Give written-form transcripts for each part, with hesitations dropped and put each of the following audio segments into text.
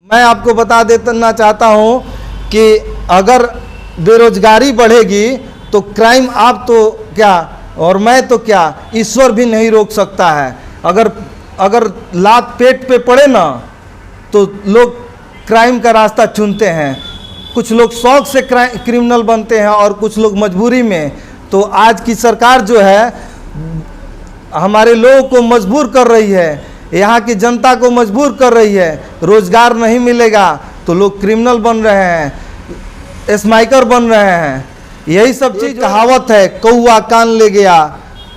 मैं आपको बता देना चाहता हूं कि अगर बेरोजगारी बढ़ेगी तो क्राइम आप तो क्या और मैं तो क्या, ईश्वर भी नहीं रोक सकता है। अगर लात पेट पे पड़े ना तो लोग क्राइम का रास्ता चुनते हैं। कुछ लोग शौक से क्रिमिनल बनते हैं और कुछ लोग मजबूरी में। तो आज की सरकार जो है हमारे लोगों को मजबूर कर रही है, यहाँ की जनता को मजबूर कर रही है। रोजगार नहीं मिलेगा तो लोग क्रिमिनल बन रहे हैं, स्माइकर बन रहे हैं। यही सब चीज़ कहावत है, कौवा कान ले गया।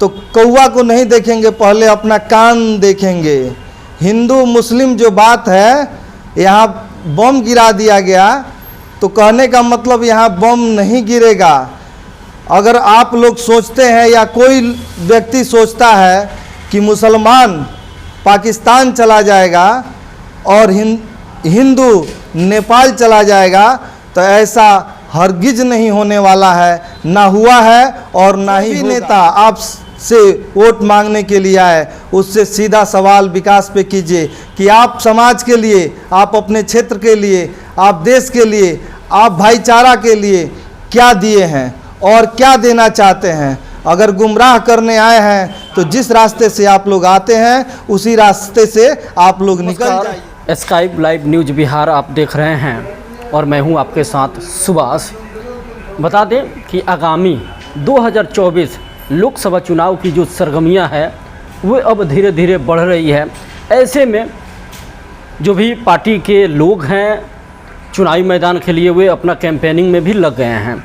तो कौवा को नहीं देखेंगे, पहले अपना कान देखेंगे। हिंदू मुस्लिम जो बात है, यहाँ बम गिरा दिया गया तो कहने का मतलब यहाँ बम नहीं गिरेगा। अगर आप लोग सोचते हैं या कोई व्यक्ति सोचता है कि मुसलमान पाकिस्तान चला जाएगा और हिंदू नेपाल चला जाएगा, तो ऐसा हरगिज नहीं होने वाला है, ना हुआ है और ना ही नेता आपसे वोट मांगने के लिए आए उससे सीधा सवाल विकास पे कीजिए कि आप समाज के लिए, आप अपने क्षेत्र के लिए, आप देश के लिए, आप भाईचारा के लिए क्या दिए हैं और क्या देना चाहते हैं। अगर गुमराह करने आए हैं तो जिस रास्ते से आप लोग आते हैं उसी रास्ते से आप लोग निकल जाइए। स्काई लाइव न्यूज बिहार आप देख रहे हैं और मैं हूं आपके साथ सुभाष। बता दें कि आगामी 2024 लोकसभा चुनाव की जो सरगर्मियां है वो अब धीरे धीरे बढ़ रही है। ऐसे में जो भी पार्टी के लोग हैं चुनावी मैदान के लिए वे अपना कैंपेनिंग में भी लग गए हैं।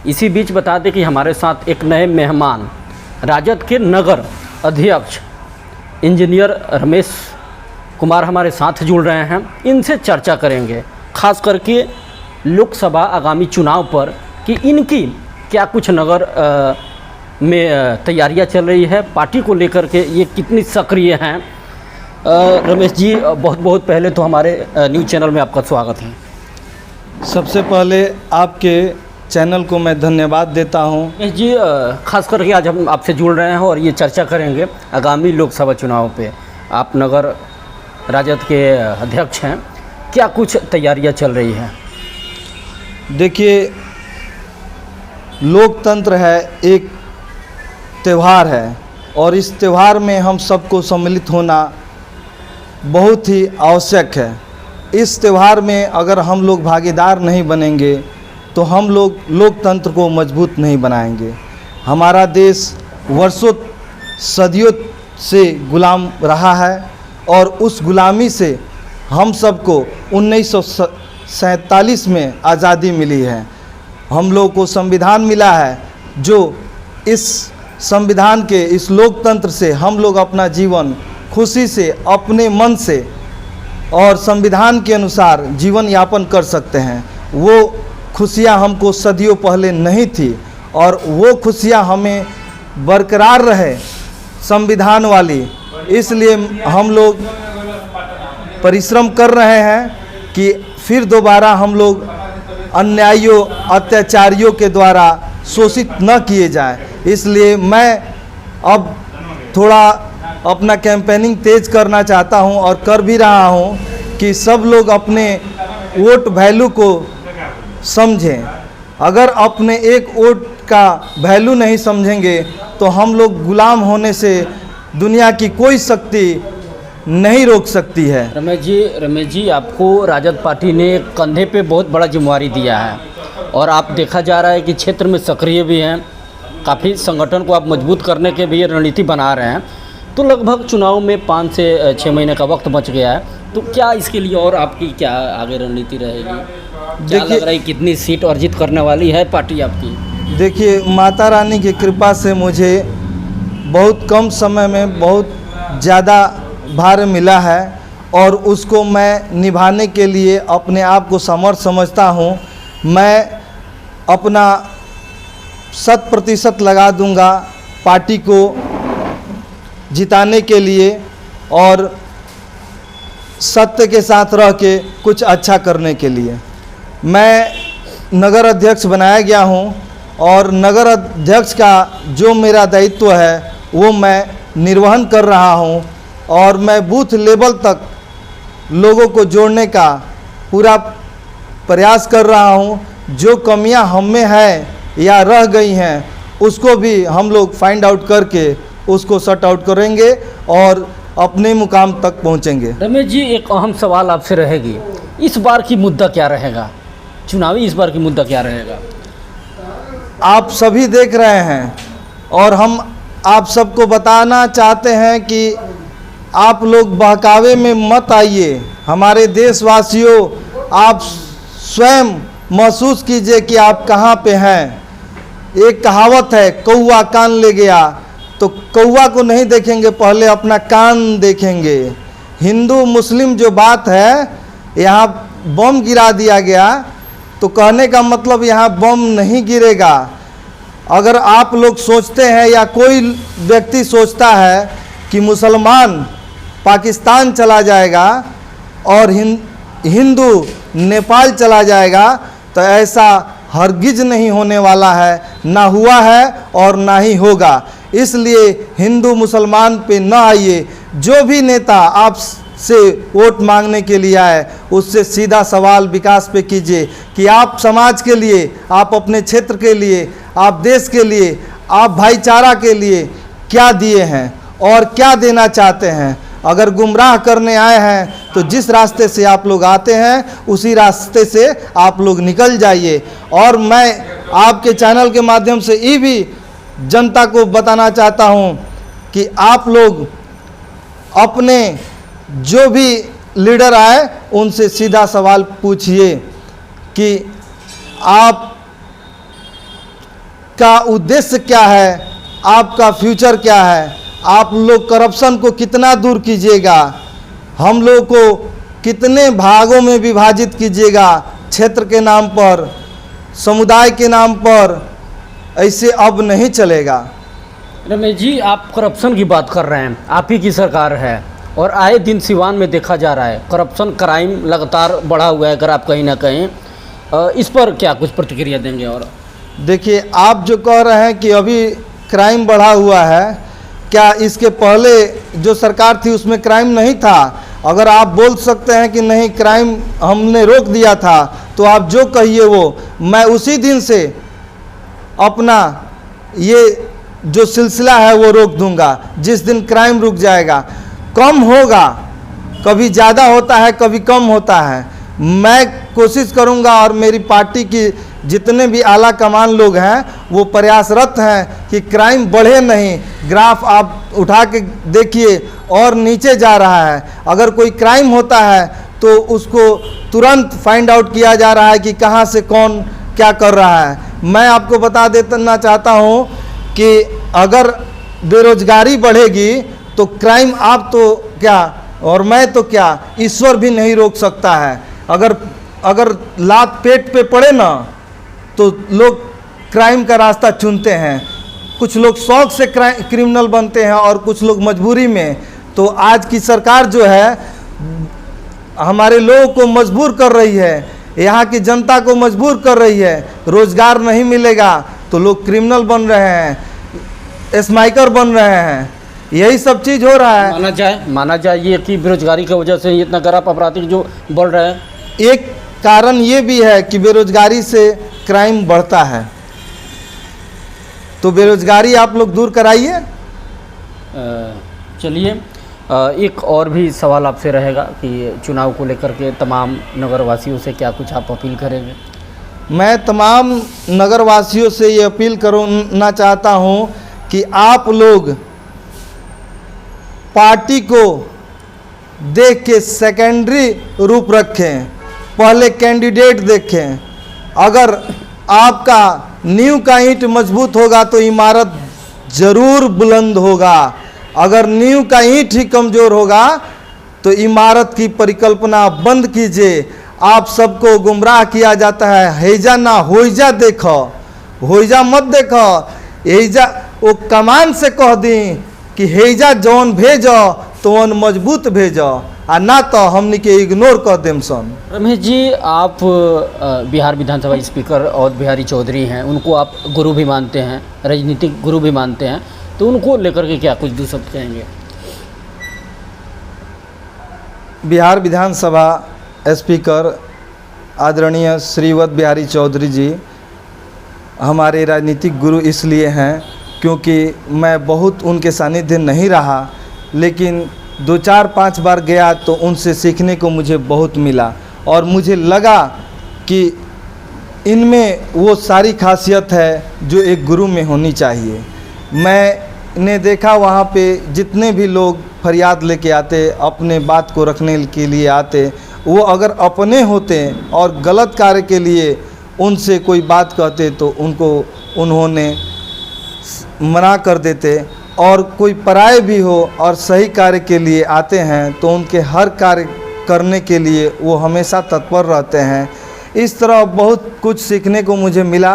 इसी बीच बता दें कि हमारे साथ एक नए मेहमान राजद के नगर अध्यक्ष इंजीनियर रमेश कुमार हमारे साथ जुड़ रहे हैं। इनसे चर्चा करेंगे खास करके लोकसभा आगामी चुनाव पर कि इनकी क्या कुछ नगर में तैयारियां चल रही है, पार्टी को लेकर के ये कितनी सक्रिय हैं। रमेश जी, बहुत बहुत पहले तो हमारे न्यूज़ चैनल में आपका स्वागत है। सबसे पहले आपके चैनल को मैं धन्यवाद देता हूं। रमेश जी, खास करके आज हम आपसे जुड़ रहे हैं और ये चर्चा करेंगे आगामी लोकसभा चुनाव पे। आप नगर राजद के अध्यक्ष हैं, क्या कुछ तैयारियां चल रही हैं? देखिए, लोकतंत्र है, एक त्यौहार है और इस त्यौहार में हम सबको सम्मिलित होना बहुत ही आवश्यक है। इस त्यौहार में अगर हम लोग भागीदार नहीं बनेंगे तो हम लोग लोकतंत्र को मजबूत नहीं बनाएंगे। हमारा देश वर्षों सदियों से गुलाम रहा है और उस गुलामी से हम सबको 1947 में आज़ादी मिली है। हम लोग को संविधान मिला है, जो इस संविधान के, इस लोकतंत्र से हम लोग अपना जीवन खुशी से, अपने मन से और संविधान के अनुसार जीवन यापन कर सकते हैं। वो खुशियाँ हमको सदियों पहले नहीं थी और वो खुशियाँ हमें बरकरार रहे संविधान वाली। इसलिए हम लोग परिश्रम कर रहे हैं कि फिर दोबारा हम लोग अन्यायियों, अत्याचारियों के द्वारा शोषित न किए जाएं। इसलिए मैं अब थोड़ा अपना कैंपेनिंग तेज करना चाहता हूं और कर भी रहा हूं कि सब लोग अपने वोट वैल्यू को समझें। अगर अपने एक वोट का वैल्यू नहीं समझेंगे तो हम लोग गुलाम होने से दुनिया की कोई शक्ति नहीं रोक सकती है। रमेश जी, आपको राजद पार्टी ने कंधे पे बहुत बड़ा जिम्मेवारी दिया है और आप देखा जा रहा है कि क्षेत्र में सक्रिय भी हैं, काफ़ी संगठन को आप मजबूत करने के भी रणनीति बना रहे हैं। तो लगभग चुनाव में 5 से 6 महीने का वक्त बच गया है, तो क्या इसके लिए और आपकी क्या आगे रणनीति रहेगी? क्या लग रहा है कितनी सीट अर्जित करने वाली है पार्टी आपकी? देखिए, माता रानी की कृपा से मुझे बहुत कम समय में बहुत ज़्यादा भार मिला है और उसको मैं निभाने के लिए अपने आप को समर्थ समझता हूँ। मैं अपना 100% लगा दूंगा पार्टी को जिताने के लिए और सत्य के साथ रह के कुछ अच्छा करने के लिए। मैं नगर अध्यक्ष बनाया गया हूँ और नगर अध्यक्ष का जो मेरा दायित्व है वो मैं निर्वहन कर रहा हूँ और मैं बूथ लेवल तक लोगों को जोड़ने का पूरा प्रयास कर रहा हूँ। जो कमियां हम में है या रह गई हैं उसको भी हम लोग फाइंड आउट करके उसको सॉर्ट आउट करेंगे और अपने मुकाम तक पहुँचेंगे। रमेश जी, एक अहम सवाल आपसे रहेगी, इस बार की मुद्दा क्या रहेगा? चुनावी इस बार की मुद्दा क्या रहेगा? आप सभी देख रहे हैं और हम आप सबको बताना चाहते हैं कि आप लोग बहकावे में मत आइए। हमारे देशवासियों, आप स्वयं महसूस कीजिए कि आप कहाँ पे हैं। एक कहावत है, कौवा कान ले गया, तो कौवा को नहीं देखेंगे, पहले अपना कान देखेंगे। हिंदू मुस्लिम जो बात है, यहाँ बम गिरा दिया गया तो कहने का मतलब यहाँ बम नहीं गिरेगा। अगर आप लोग सोचते हैं या कोई व्यक्ति सोचता है कि मुसलमान पाकिस्तान चला जाएगा और हिंदू नेपाल चला जाएगा, तो ऐसा हरगिज नहीं होने वाला है, ना हुआ है और ना ही होगा। इसलिए हिंदू मुसलमान पे न आइए। जो भी नेता आप से वोट मांगने के लिए आए, उससे सीधा सवाल विकास पे कीजिए कि आप समाज के लिए, आप अपने क्षेत्र के लिए, आप देश के लिए, आप भाईचारा के लिए क्या दिए हैं और क्या देना चाहते हैं। अगर गुमराह करने आए हैं तो जिस रास्ते से आप लोग आते हैं उसी रास्ते से आप लोग निकल जाइए। और मैं आपके चैनल के माध्यम से ये भी जनता को बताना चाहता हूँ कि आप लोग अपने जो भी लीडर आए उनसे सीधा सवाल पूछिए कि आप का उद्देश्य क्या है, आपका फ्यूचर क्या है, आप लोग करप्शन को कितना दूर कीजिएगा, हम लोग को कितने भागों में विभाजित कीजिएगा, क्षेत्र के नाम पर, समुदाय के नाम पर। ऐसे अब नहीं चलेगा। रमेश जी, आप करप्शन की बात कर रहे हैं, आप ही की सरकार है और आए दिन सिवान में देखा जा रहा है करप्शन, क्राइम लगातार बढ़ा हुआ है। अगर आप कहीं ना कहीं इस पर क्या कुछ प्रतिक्रिया देंगे? और देखिए, आप जो कह रहे हैं कि अभी क्राइम बढ़ा हुआ है, क्या इसके पहले जो सरकार थी उसमें क्राइम नहीं था? अगर आप बोल सकते हैं कि नहीं क्राइम हमने रोक दिया था, तो आप जो कहिए वो, मैं उसी दिन से अपना ये जो सिलसिला है वो रोक दूंगा। जिस दिन क्राइम रुक जाएगा, कम होगा, कभी ज़्यादा होता है कभी कम होता है, मैं कोशिश करूंगा और मेरी पार्टी की जितने भी आला कमान लोग हैं वो प्रयासरत हैं कि क्राइम बढ़े नहीं। ग्राफ आप उठा के देखिए और नीचे जा रहा है। अगर कोई क्राइम होता है तो उसको तुरंत फाइंड आउट किया जा रहा है कि कहाँ से कौन क्या कर रहा है। मैं आपको बता देना चाहता हूँ कि अगर बेरोजगारी बढ़ेगी तो क्राइम आप तो क्या और मैं तो क्या, ईश्वर भी नहीं रोक सकता है। अगर लात पेट पे पड़े ना तो लोग क्राइम का रास्ता चुनते हैं। कुछ लोग शौक से क्रिमिनल बनते हैं और कुछ लोग मजबूरी में। तो आज की सरकार जो है हमारे लोगों को मजबूर कर रही है, यहाँ की जनता को मजबूर कर रही है। रोजगार नहीं मिलेगा तो लोग क्रिमिनल बन रहे हैं, स्माइकर बन रहे हैं, यही सब चीज़ हो रहा है। माना जाए ये कि बेरोजगारी की वजह से इतना गैर आपराधिक जो बढ़ रहा है। एक कारण ये भी है कि बेरोजगारी से क्राइम बढ़ता है, तो बेरोजगारी आप लोग दूर कराइए। चलिए, एक और भी सवाल आपसे रहेगा कि चुनाव को लेकर के तमाम नगरवासियों से क्या कुछ आप अपील करेंगे? मैं तमाम नगरवासियों से ये अपील करना चाहता हूँ कि आप लोग पार्टी को देख के सेकेंडरी रूप रखें, पहले कैंडिडेट देखें। अगर आपका नींव का ईंट मजबूत होगा तो इमारत जरूर बुलंद होगा। अगर नींव का ईंट ही कमज़ोर होगा तो इमारत की परिकल्पना बंद कीजिए। आप सबको गुमराह किया जाता है, हैजा ना होइजा देखो, होइजा मत देखो। हैजा वो कमान से कह दी कि हैजा जौन भेजो तो वन मजबूत भेजो, आ ना तो हमनी के इग्नोर कर देम सन। रमेश जी, आप बिहार विधानसभा स्पीकर और बिहारी चौधरी हैं, उनको आप गुरु भी मानते हैं, राजनीतिक गुरु भी मानते हैं, तो उनको लेकर के क्या कुछ दूसरा कहेंगे? बिहार विधानसभा स्पीकर आदरणीय श्रीवत बिहारी चौधरी जी हमारे राजनीतिक गुरु इसलिए हैं क्योंकि मैं बहुत उनके सानिध्य नहीं रहा, लेकिन 2-4-5 बार गया तो उनसे सीखने को मुझे बहुत मिला और मुझे लगा कि इनमें वो सारी खासियत है जो एक गुरु में होनी चाहिए। मैंने देखा वहाँ पे जितने भी लोग फरियाद लेके आते, अपने बात को रखने के लिए आते, वो अगर अपने होते और गलत कार्य के लिए उनसे कोई बात कहते तो उनको उन्होंने मना कर देते, और कोई पराये भी हो और सही कार्य के लिए आते हैं तो उनके हर कार्य करने के लिए वो हमेशा तत्पर रहते हैं। इस तरह बहुत कुछ सीखने को मुझे मिला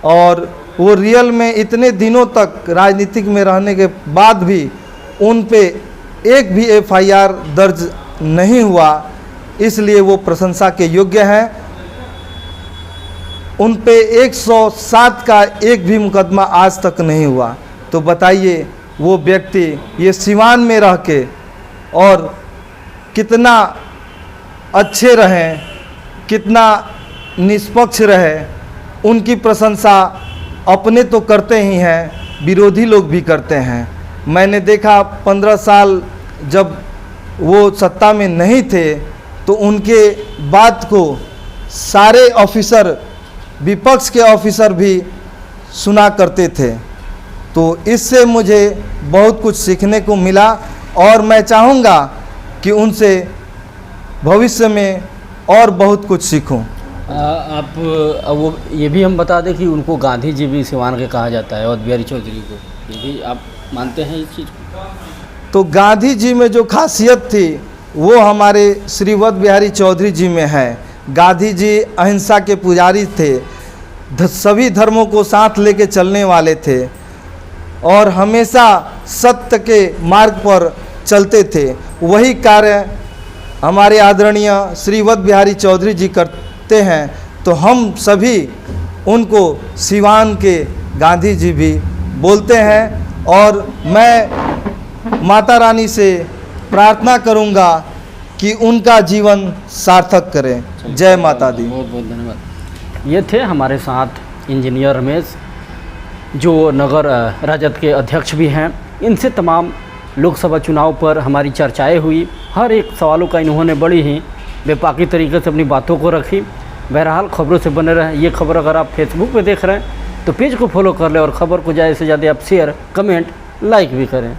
और वो रियल में इतने दिनों तक राजनीतिक में रहने के बाद भी उन पे एक भी एफआईआर दर्ज नहीं हुआ, इसलिए वो प्रशंसा के योग्य हैं। उन पे 107 का एक भी मुकदमा आज तक नहीं हुआ। तो बताइए वो व्यक्ति ये सिवान में रह के और कितना अच्छे रहें, कितना निष्पक्ष रहे। उनकी प्रशंसा अपने तो करते ही हैं, विरोधी लोग भी करते हैं। मैंने देखा 15 साल जब वो सत्ता में नहीं थे तो उनके बात को सारे ऑफिसर, विपक्ष के ऑफिसर भी सुना करते थे। तो इससे मुझे बहुत कुछ सीखने को मिला और मैं चाहूँगा कि उनसे भविष्य में और बहुत कुछ सीखूं। आप वो ये भी हम बता दें कि उनको गांधी जी भी सिवान के कहा जाता है और बिहारी चौधरी को, ये भी आप मानते हैं इस चीज़ को? तो गांधी जी में जो खासियत थी वो हमारे श्रीवत बिहारी चौधरी जी में है। गांधी जी अहिंसा के पुजारी थे, सभी धर्मों को साथ लेके चलने वाले थे और हमेशा सत्य के मार्ग पर चलते थे। वही कार्य हमारे आदरणीय श्रीवत बिहारी चौधरी जी करते हैं, तो हम सभी उनको सिवान के गांधी जी भी बोलते हैं। और मैं माता रानी से प्रार्थना करूंगा कि उनका जीवन सार्थक करें। जय माता दी। बहुत बहुत धन्यवाद। ये थे हमारे साथ इंजीनियर रमेश, जो नगर राजद के अध्यक्ष भी हैं। इनसे तमाम लोकसभा चुनाव पर हमारी चर्चाएं हुई। हर एक सवालों का इन्होंने बड़ी ही बेपाकी तरीके से अपनी बातों को रखी। बहरहाल खबरों से बने रहें। ये खबर अगर आप फेसबुक पे देख रहे हैं तो पेज को फॉलो कर लें और ख़बर को ज़्यादा से ज़्यादा आप शेयर, कमेंट, लाइक भी करें।